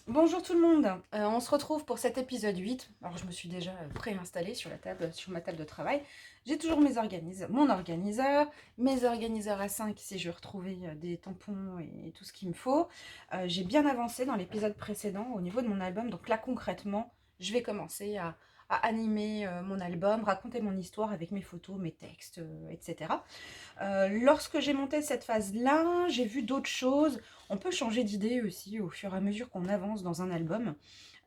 Bonjour tout le monde, on se retrouve pour cet épisode 8. Alors je me suis déjà préinstallée sur la table, sur ma table de travail. J'ai toujours mon organiseur, mes organiseurs à 5 si je veux retrouver des tampons et tout ce qu'il me faut. J'ai bien avancé dans l'épisode précédent au niveau de mon album, donc là concrètement, je vais commencer à animer mon album, raconter mon histoire avec mes photos, mes textes, etc. Lorsque j'ai monté cette phase-là, j'ai vu d'autres choses. On peut changer d'idée aussi au fur et à mesure qu'on avance dans un album.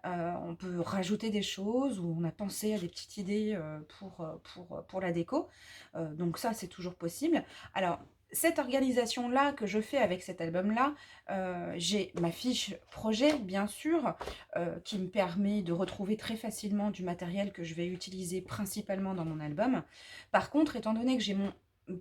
On peut rajouter des choses ou on a pensé à des petites idées pour la déco. Donc ça, c'est toujours possible. Alors, cette organisation-là que je fais avec cet album-là, j'ai ma fiche projet, bien sûr, qui me permet de retrouver très facilement du matériel que je vais utiliser principalement dans mon album. Par contre, étant donné que j'ai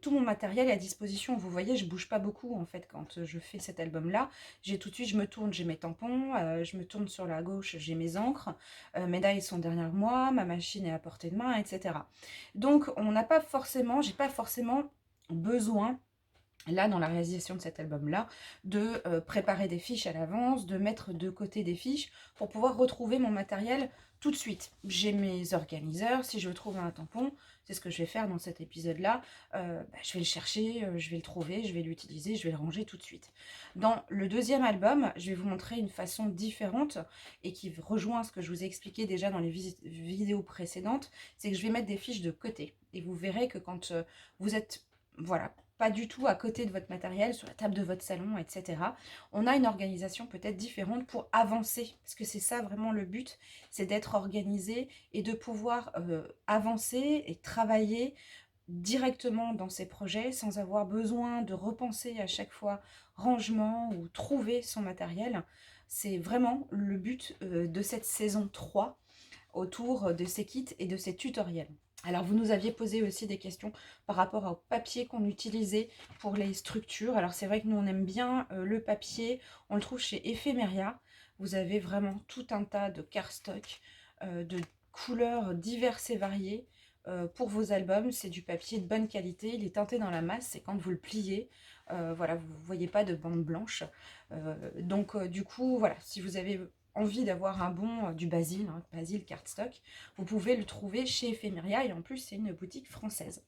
tout mon matériel est à disposition. Vous voyez, je bouge pas beaucoup en fait quand je fais cet album-là. J'ai tout de suite, je me tourne, j'ai mes tampons, je me tourne sur la gauche, j'ai mes encres, mes die sont derrière moi, ma machine est à portée de main, etc. Donc, j'ai pas forcément besoin là, dans la réalisation de cet album-là, de préparer des fiches à l'avance, de mettre de côté des fiches pour pouvoir retrouver mon matériel tout de suite. J'ai mes organiseurs, si je veux trouver un tampon, c'est ce que je vais faire dans cet épisode-là, je vais le chercher, je vais le trouver, je vais l'utiliser, je vais le ranger tout de suite. Dans le deuxième album, je vais vous montrer une façon différente et qui rejoint ce que je vous ai expliqué déjà dans les vidéos précédentes, c'est que je vais mettre des fiches de côté. Et vous verrez que quand vous êtes, voilà, pas du tout à côté de votre matériel, sur la table de votre salon, etc. On a une organisation peut-être différente pour avancer, parce que c'est ça vraiment le but, c'est d'être organisé et de pouvoir avancer et travailler directement dans ses projets sans avoir besoin de repenser à chaque fois rangement ou trouver son matériel. C'est vraiment le but de cette saison 3 autour de ces kits et de ces tutoriels. Alors vous nous aviez posé aussi des questions par rapport au papier qu'on utilisait pour les structures. Alors c'est vrai que nous on aime bien le papier, on le trouve chez Ephemeria. Vous avez vraiment tout un tas de cardstock, de couleurs diverses et variées pour vos albums. C'est du papier de bonne qualité, il est teinté dans la masse et quand vous le pliez, voilà, vous ne voyez pas de bande blanche. Du coup, voilà, si vous avez envie d'avoir un bon, du basil, hein, basil cardstock, vous pouvez le trouver chez Ephemeria et en plus c'est une boutique française.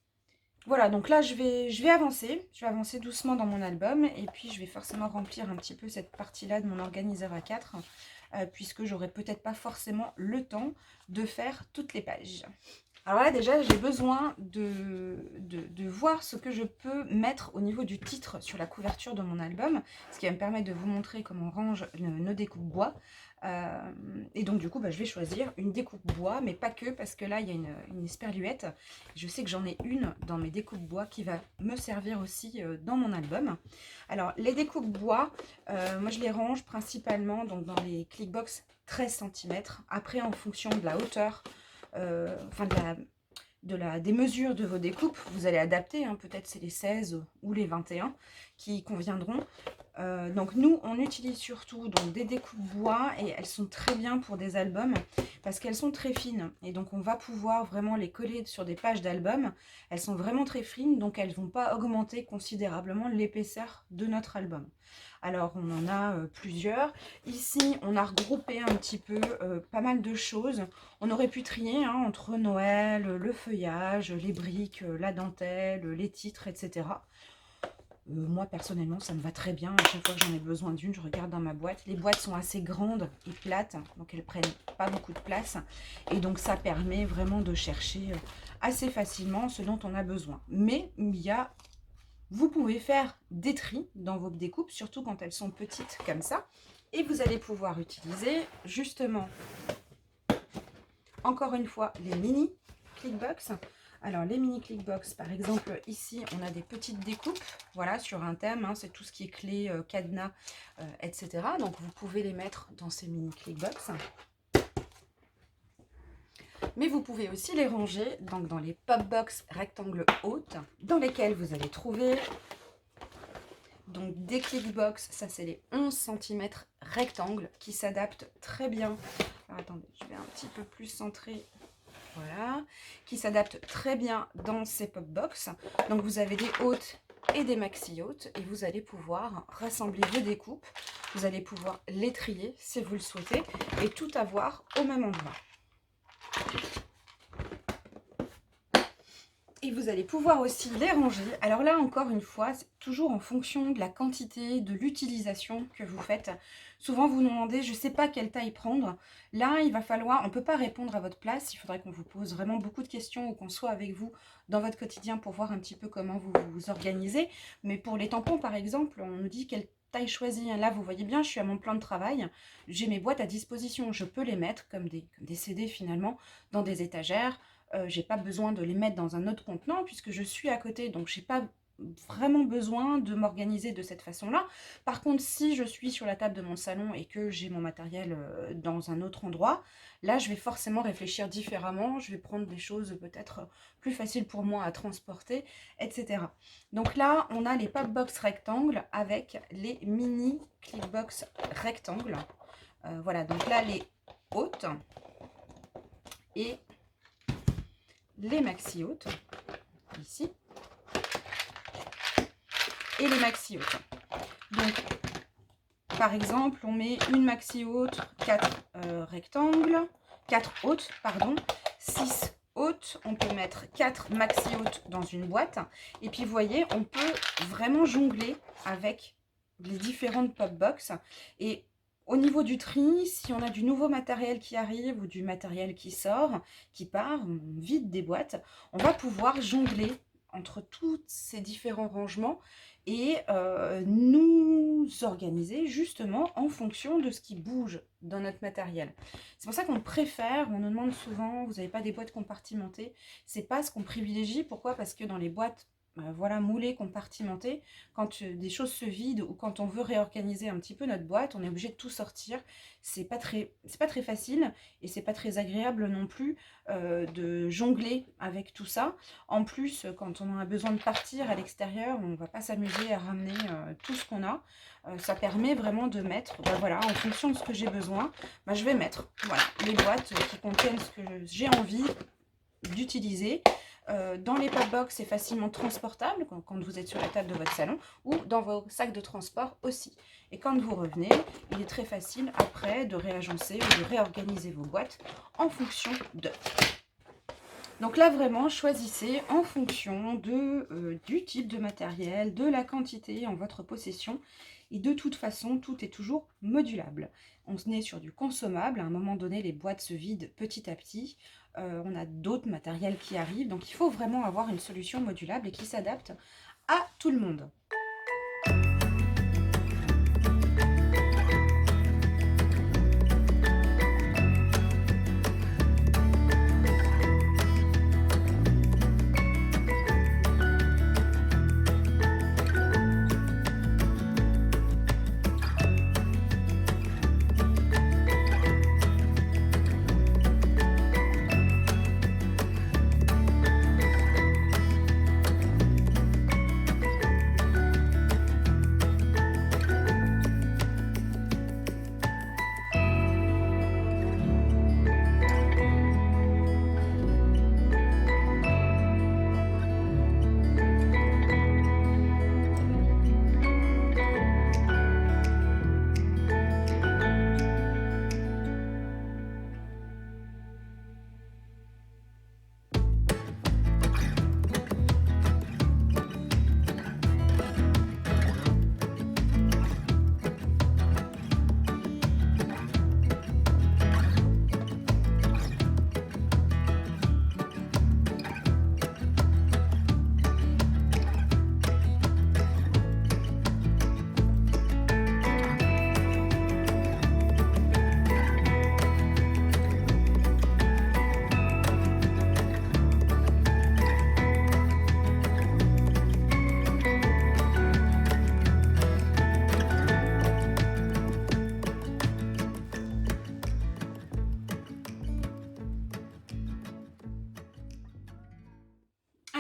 Voilà, donc là je vais avancer doucement dans mon album et puis je vais forcément remplir un petit peu cette partie-là de mon organiseur A4 puisque j'aurai peut-être pas forcément le temps de faire toutes les pages. Alors là déjà j'ai besoin de voir ce que je peux mettre au niveau du titre sur la couverture de mon album, ce qui va me permettre de vous montrer comment on range nos découpes bois. Et donc du coup je vais choisir une découpe bois, mais pas que, parce que là il y a une esperluette. Je sais que j'en ai une dans mes découpes bois qui va me servir aussi dans mon album. Alors les découpes bois, moi je les range principalement donc, dans les clickbox 13 cm. Après en fonction de la hauteur, enfin des mesures de vos découpes, vous allez adapter, hein, peut-être c'est les 16 ou les 21 qui conviendront. Donc nous on utilise surtout donc, des découpes bois et elles sont très bien pour des albums parce qu'elles sont très fines et donc on va pouvoir vraiment les coller sur des pages d'album. Elles sont vraiment très fines donc elles ne vont pas augmenter considérablement l'épaisseur de notre album. Alors on en a plusieurs. Ici on a regroupé un petit peu pas mal de choses. On aurait pu trier hein, entre Noël, le feuillage, les briques, la dentelle, les titres, etc. Moi personnellement ça me va très bien, à chaque fois que j'en ai besoin d'une je regarde dans ma boîte. Les boîtes sont assez grandes et plates donc elles prennent pas beaucoup de place et donc ça permet vraiment de chercher assez facilement ce dont on a besoin. Mais vous pouvez faire des tris dans vos découpes, surtout quand elles sont petites comme ça, et vous allez pouvoir utiliser justement encore une fois les mini clickbox. Alors les mini clickbox, par exemple ici on a des petites découpes, voilà, sur un thème, hein, c'est tout ce qui est clé, cadenas, etc. Donc vous pouvez les mettre dans ces mini clickbox. Mais vous pouvez aussi les ranger donc, dans les pop box rectangles hautes, dans lesquelles vous allez trouver donc des clickbox, ça c'est les 11 cm rectangles qui s'adaptent très bien. Alors, attendez, je vais un petit peu plus centrer. Voilà, qui s'adaptent très bien dans ces pop box. Donc vous avez des hautes et des maxi hautes et vous allez pouvoir rassembler vos découpes Vous allez pouvoir les trier si vous le souhaitez et tout avoir au même endroit. Et vous allez pouvoir aussi les ranger. Alors là, encore une fois, c'est toujours en fonction de la quantité, de l'utilisation que vous faites. Souvent, vous nous demandez, je ne sais pas quelle taille prendre. Là, il va falloir, on ne peut pas répondre à votre place. Il faudrait qu'on vous pose vraiment beaucoup de questions ou qu'on soit avec vous dans votre quotidien pour voir un petit peu comment vous vous organisez. Mais pour les tampons, par exemple, on nous dit quelle taille choisir. Là, vous voyez bien, je suis à mon plan de travail. J'ai mes boîtes à disposition. Je peux les mettre comme des CD finalement dans des étagères. J'ai pas besoin de les mettre dans un autre contenant puisque je suis à côté, donc j'ai pas vraiment besoin de m'organiser de cette façon-là. Par contre, si je suis sur la table de mon salon et que j'ai mon matériel dans un autre endroit, là, je vais forcément réfléchir différemment. Je vais prendre des choses peut-être plus faciles pour moi à transporter, etc. Donc là, on a les pop-box rectangles avec les mini clipbox rectangles. Voilà, donc là, les hautes et les maxi hautes, ici, et les maxi hautes. Donc, par exemple, on met une maxi haute, 4 rectangles, 4 hautes, pardon, 6 hautes, on peut mettre 4 maxi hautes dans une boîte. Et puis, vous voyez, on peut vraiment jongler avec les différentes pop box. Et au niveau du tri, si on a du nouveau matériel qui arrive ou du matériel qui sort, qui part, on vide des boîtes, on va pouvoir jongler entre tous ces différents rangements et nous organiser justement en fonction de ce qui bouge dans notre matériel. C'est pour ça qu'on préfère, on nous demande souvent, vous n'avez pas des boîtes compartimentées, c'est pas ce qu'on privilégie. Pourquoi? Parce que dans les boîtes voilà, moulées, compartimentées, quand des choses se vident ou quand on veut réorganiser un petit peu notre boîte, on est obligé de tout sortir. C'est pas très facile et c'est pas très agréable non plus de jongler avec tout ça. En plus, quand on a besoin de partir à l'extérieur, on ne va pas s'amuser à ramener tout ce qu'on a. Ça permet vraiment de mettre, voilà, en fonction de ce que j'ai besoin, je vais mettre voilà, les boîtes qui contiennent ce que j'ai envie d'utiliser. Dans les pop box, c'est facilement transportable quand vous êtes sur la table de votre salon ou dans vos sacs de transport aussi. Et quand vous revenez, il est très facile après de réagencer ou de réorganiser vos boîtes en fonction de. Donc là, vraiment, choisissez en fonction du type de matériel, de la quantité en votre possession. Et de toute façon, tout est toujours modulable. On est sur du consommable. À un moment donné, les boîtes se vident petit à petit. On a d'autres matériels qui arrivent. Donc, il faut vraiment avoir une solution modulable et qui s'adapte à tout le monde.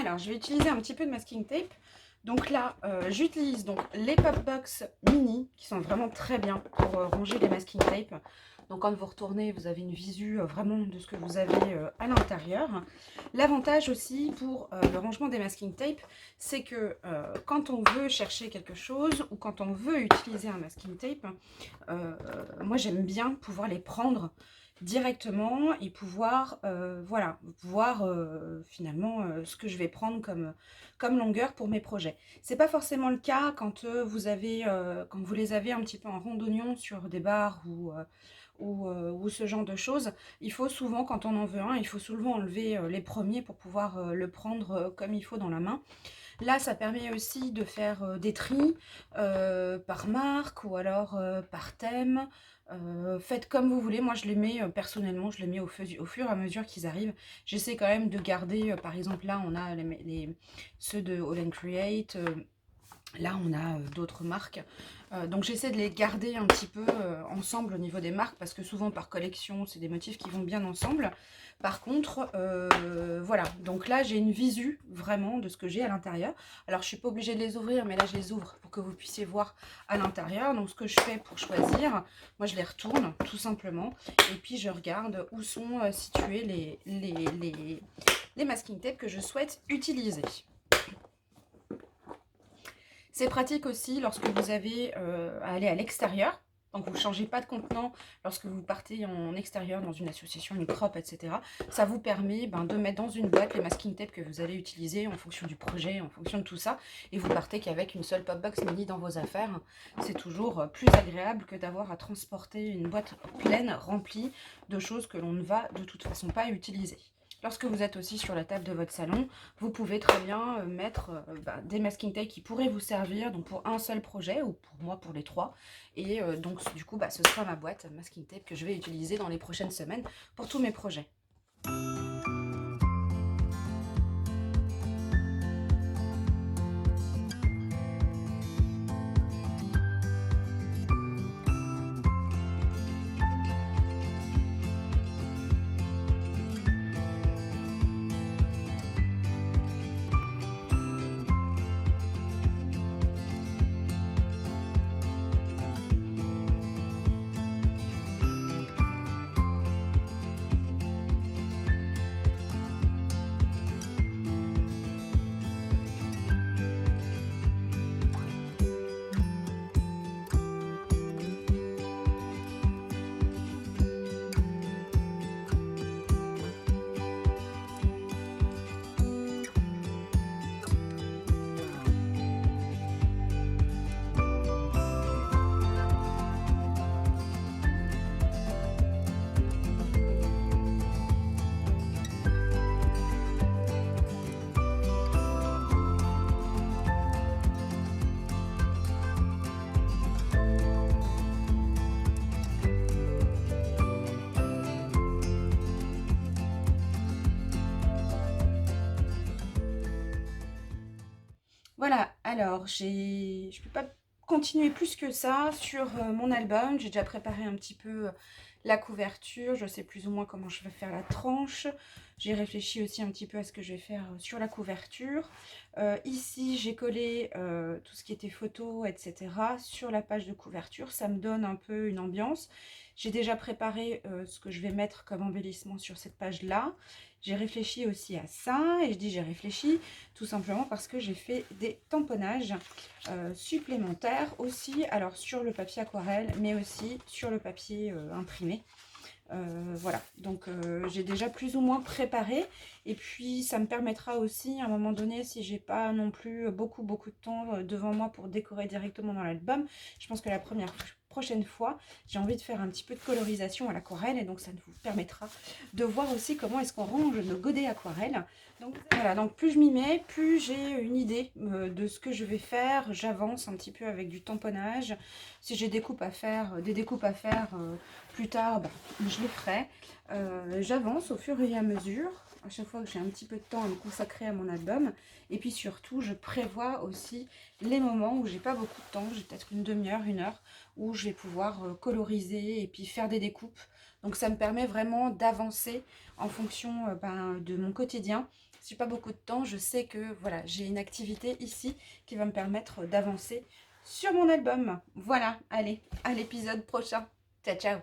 Alors, je vais utiliser un petit peu de masking tape Donc là, j'utilise donc les Popbox mini qui sont vraiment très bien pour ranger les masking tape. Donc quand vous retournez, vous avez une visu vraiment de ce que vous avez à l'intérieur. L'avantage aussi pour le rangement des masking tape, c'est que quand on veut chercher quelque chose ou quand on veut utiliser un masking tape, moi j'aime bien pouvoir les prendre directement et pouvoir voilà, voir finalement ce que je vais prendre comme longueur pour mes projets. C'est pas forcément le cas quand quand vous les avez un petit peu en rond d'oignon sur des barres ou ce genre de choses. Il faut souvent, quand on en veut un, il faut souvent enlever les premiers pour pouvoir le prendre comme il faut dans la main. Là, ça permet aussi de faire des tris par marque ou alors par thème. Faites comme vous voulez. Moi, je les mets personnellement, je les mets au fur et à mesure qu'ils arrivent. J'essaie quand même de garder, par exemple, là, on a ceux de All and Create. Là, on a d'autres marques. Donc, j'essaie de les garder un petit peu ensemble au niveau des marques parce que souvent, par collection, c'est des motifs qui vont bien ensemble. Par contre, voilà. Donc là, j'ai une visu vraiment de ce que j'ai à l'intérieur. Alors, je ne suis pas obligée de les ouvrir, mais là, je les ouvre pour que vous puissiez voir à l'intérieur. Donc, ce que je fais pour choisir, moi, je les retourne tout simplement. Et puis, je regarde où sont situés les masking tapes que je souhaite utiliser. C'est pratique aussi lorsque vous avez à aller à l'extérieur. Donc vous ne changez pas de contenant lorsque vous partez en extérieur dans une association, une crop, etc. Ça vous permet de mettre dans une boîte les masking tapes que vous allez utiliser en fonction du projet, en fonction de tout ça. Et vous partez qu'avec une seule Popbox mini dans vos affaires. C'est toujours plus agréable que d'avoir à transporter une boîte pleine, remplie de choses que l'on ne va de toute façon pas utiliser. Lorsque vous êtes aussi sur la table de votre salon, vous pouvez très bien mettre des masking tape qui pourraient vous servir donc pour un seul projet ou pour moi pour les trois. Et donc du coup, ce sera ma boîte masking tape que je vais utiliser dans les prochaines semaines pour tous mes projets. Voilà, alors je ne peux pas continuer plus que ça sur mon album. J'ai déjà préparé un petit peu la couverture, je sais plus ou moins comment je vais faire la tranche. J'ai réfléchi aussi un petit peu à ce que je vais faire sur la couverture. Ici, j'ai collé tout ce qui était photo, etc. sur la page de couverture. Ça me donne un peu une ambiance. J'ai déjà préparé ce que je vais mettre comme embellissement sur cette page-là. J'ai réfléchi aussi à ça et je dis j'ai réfléchi tout simplement parce que j'ai fait des tamponnages supplémentaires aussi, alors sur le papier aquarelle mais aussi sur le papier imprimé. Voilà, donc j'ai déjà plus ou moins préparé et puis ça me permettra aussi à un moment donné, si j'ai pas non plus beaucoup de temps devant moi pour décorer directement dans l'album, je pense que la prochaine fois j'ai envie de faire un petit peu de colorisation à l'aquarelle et donc ça vous permettra de voir aussi comment est-ce qu'on range nos godets aquarelles. Donc voilà, donc plus je m'y mets, plus j'ai une idée de ce que je vais faire. J'avance un petit peu avec du tamponnage. Si j'ai des découpes à faire plus tard, je les ferai. J'avance au fur et à mesure, à chaque fois que j'ai un petit peu de temps à me consacrer à mon album. Et puis surtout, je prévois aussi les moments où j'ai pas beaucoup de temps, j'ai peut-être une demi-heure, une heure, où je vais pouvoir coloriser et puis faire des découpes. Donc ça me permet vraiment d'avancer en fonction de mon quotidien Si j'ai pas beaucoup de temps, je sais que voilà, j'ai une activité ici qui va me permettre d'avancer sur mon album. Voilà, allez, à l'épisode prochain. Ciao, ciao.